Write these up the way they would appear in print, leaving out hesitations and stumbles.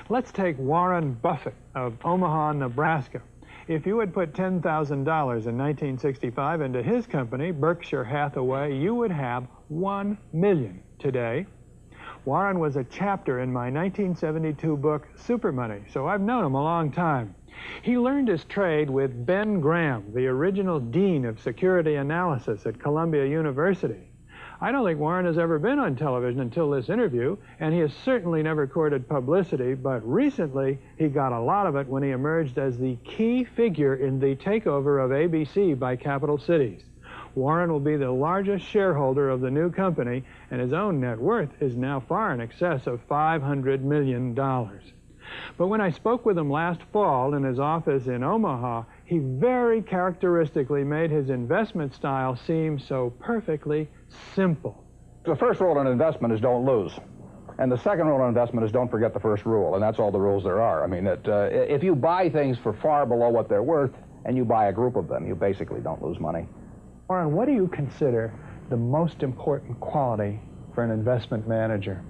Let's take Warren Buffett of Omaha, Nebraska. If you would put $10,000 in 1965 into his company, Berkshire Hathaway, you would have $1 million today. Warren was a chapter in my 1972 book, Super Money, so I've known him a long time. He learned his trade with Ben Graham, the original dean of security analysis at Columbia University. I don't think Warren has ever been on television until this interview, and he has certainly never courted publicity, but recently he got a lot of it when he emerged as the key figure in the takeover of ABC by Capital Cities. Warren will be the largest shareholder of the new company, and his own net worth is now far in excess of $500 million. But when I spoke with him last fall in his office in Omaha, he very characteristically made his investment style seem so perfectly simple. The first rule in investment is don't lose. And the second rule in investment is don't forget the first rule, and that's all the rules there are. I mean, if you buy things for far below what they're worth and you buy a group of them, you basically don't lose money. Warren, what do you consider the most important quality for an investment manager?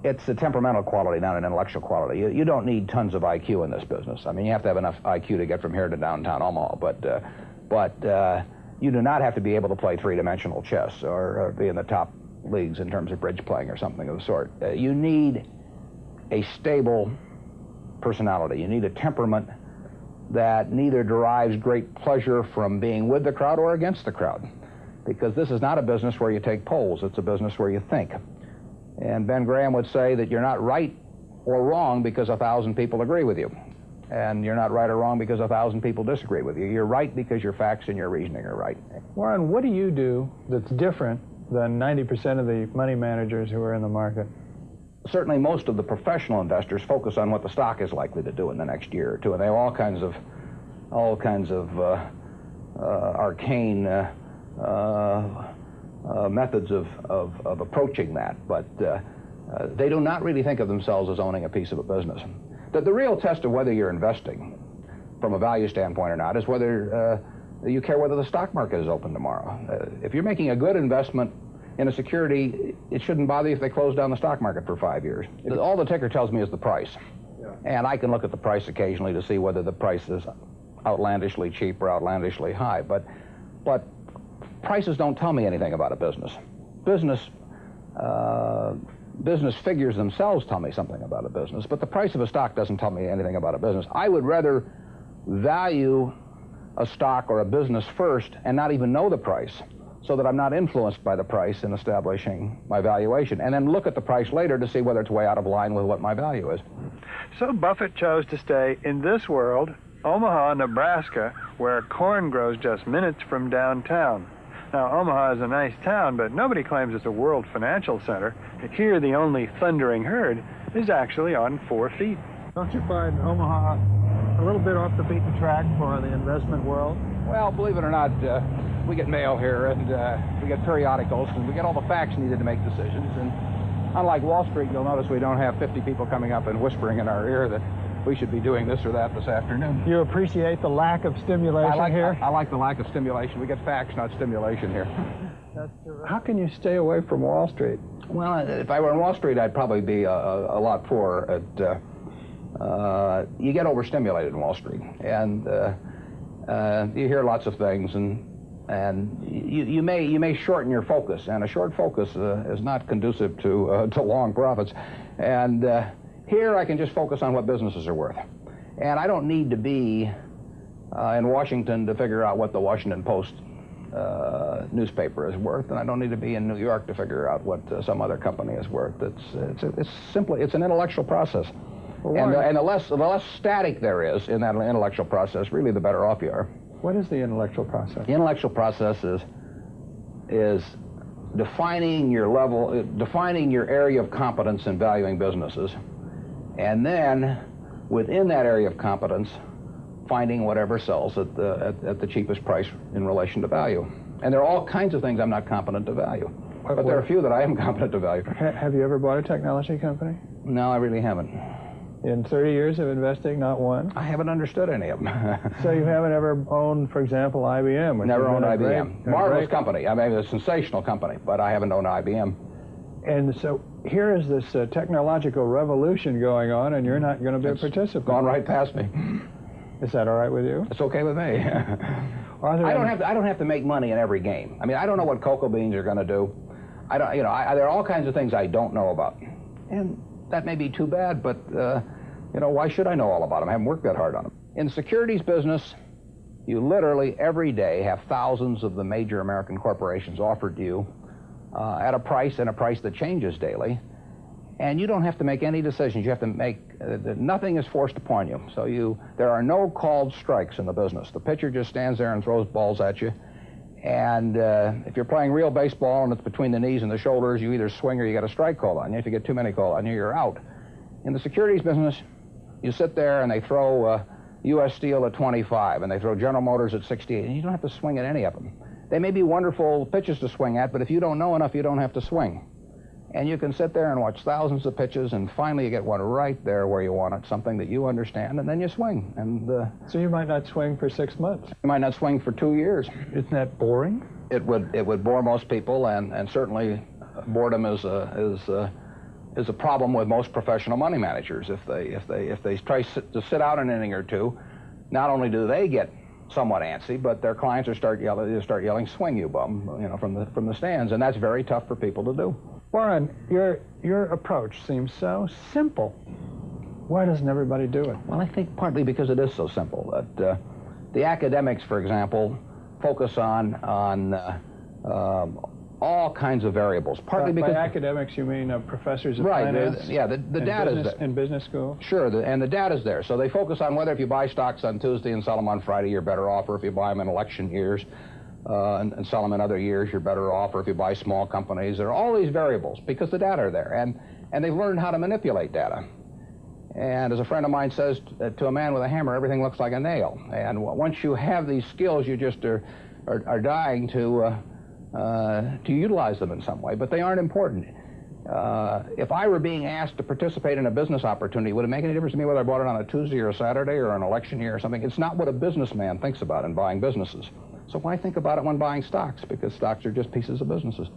It's a temperamental quality, not an intellectual quality. You don't need tons of IQ in this business. I mean, you have to have enough IQ to get from here to downtown Omaha, but you do not have to be able to play three-dimensional chess or be in the top leagues in terms of bridge playing or something of the sort. You need a stable personality. You need a temperament that neither derives great pleasure from being with the crowd or against the crowd, because this is not a business where you take polls. It's a business where you think. And Ben Graham would say that you're not right or wrong because 1,000 people agree with you. And you're not right or wrong because 1,000 people disagree with you. You're right because your facts and your reasoning are right. Warren, what do you do that's different than 90% of the money managers who are in the market? Certainly most of the professional investors focus on what the stock is likely to do in the next year or two, and they have all kinds of arcane methods of approaching that, but they do not really think of themselves as owning a piece of a business. The real test of whether you're investing from a value standpoint or not is whether you care whether the stock market is open tomorrow. If you're making a good investment in a security, it shouldn't bother you if they close down the stock market for 5 years. All the ticker tells me is the price. Yeah. And I can look at the price occasionally to see whether the price is outlandishly cheap or outlandishly high, but prices don't tell me anything about a business. Business figures themselves tell me something about a business, but the price of a stock doesn't tell me anything about a business. I would rather value a stock or a business first and not even know the price, so that I'm not influenced by the price in establishing my valuation, and then look at the price later to see whether it's way out of line with what my value is. So Buffett chose to stay in this world, Omaha, Nebraska, where corn grows just minutes from downtown. Now, Omaha is a nice town, but nobody claims it's a world financial center. Here, the only thundering herd is actually on 4 feet. Don't you find Omaha a little bit off the beaten track for the investment world? Well, believe it or not, we get mail here, and we get periodicals, and we get all the facts needed to make decisions. And unlike Wall Street, you'll notice we don't have 50 people coming up and whispering in our ear that we should be doing this or that this afternoon. You appreciate the lack of stimulation here? I like the lack of stimulation. We get facts, not stimulation here. How can you stay away from Wall Street? Well, if I were on Wall Street, I'd probably be a lot poorer. You get overstimulated in Wall Street, and you hear lots of things, and you may shorten your focus, and a short focus is not conducive to long profits. And here I can just focus on what businesses are worth, and I don't need to be in Washington to figure out what the Washington Post newspaper is worth, and I don't need to be in New York to figure out what some other company is worth. It's an intellectual process. Well, and the less static there is in that intellectual process, really the better off you are. What is the intellectual process? The intellectual process is defining your area of competence in valuing businesses, and then within that area of competence, finding whatever sells at the cheapest price in relation to value. And there are all kinds of things I'm not competent to value, but there are a few that I am competent to value. Have you ever bought a technology company? No, I really haven't. In 30 years of investing, not one? I haven't understood any of them. So you haven't ever owned, for example, IBM? Never owned IBM. Marvelous company. I mean, a sensational company, but I haven't owned IBM. And so here is this technological revolution going on, and you're not going to be a participant. Gone right past me. Is that all right with you? It's okay with me. I don't have to make money in every game. I mean, I don't know what cocoa beans are going to do. I don't, there are all kinds of things I don't know about, and that may be too bad. But why should I know all about them? I haven't worked that hard on them. In the securities business, you literally every day have thousands of the major American corporations offered to you at a price that changes daily. And you don't have to make any decisions. You have to make, nothing is forced upon you. So there are no called strikes in the business. The pitcher just stands there and throws balls at you. And if you're playing real baseball and it's between the knees and the shoulders, you either swing or you get a strike called on you. If you get too many called on you, you're out. In the securities business, you sit there and they throw U.S. Steel at 25 and they throw General Motors at 68, and you don't have to swing at any of them. They may be wonderful pitches to swing at, but if you don't know enough, you don't have to swing. And you can sit there and watch thousands of pitches, and finally you get one right there where you want it, something that you understand, and then you swing. And so you might not swing for 6 months. You might not swing for 2 years. Isn't that boring? It would bore most people, and certainly boredom is a problem with most professional money managers. If they try to sit out an inning or two, not only do they get somewhat antsy, but their clients start yelling, "Swing, you bum!" from the stands, and that's very tough for people to do. Warren, your approach seems so simple. Why doesn't everybody do it? Well, I think partly because it is so simple. That the academics, for example, focus on all kinds of variables. Partly because by academics you mean professors of right, finance? Yeah, the data's there. In business school? Sure, and the data's there. So they focus on whether if you buy stocks on Tuesday and sell them on Friday, you're better off, or if you buy them in election years and sell them in other years, you're better off, or if you buy small companies. There are all these variables because the data are there, and they've learned how to manipulate data. And as a friend of mine says, to a man with a hammer, everything looks like a nail. And once you have these skills, you just are dying to utilize them in some way, but they aren't important. If I were being asked to participate in a business opportunity, would it make any difference to me whether I bought it on a Tuesday or a Saturday or an election year or something? It's not what a businessman thinks about in buying businesses. So why think about it when buying stocks? Because stocks are just pieces of businesses.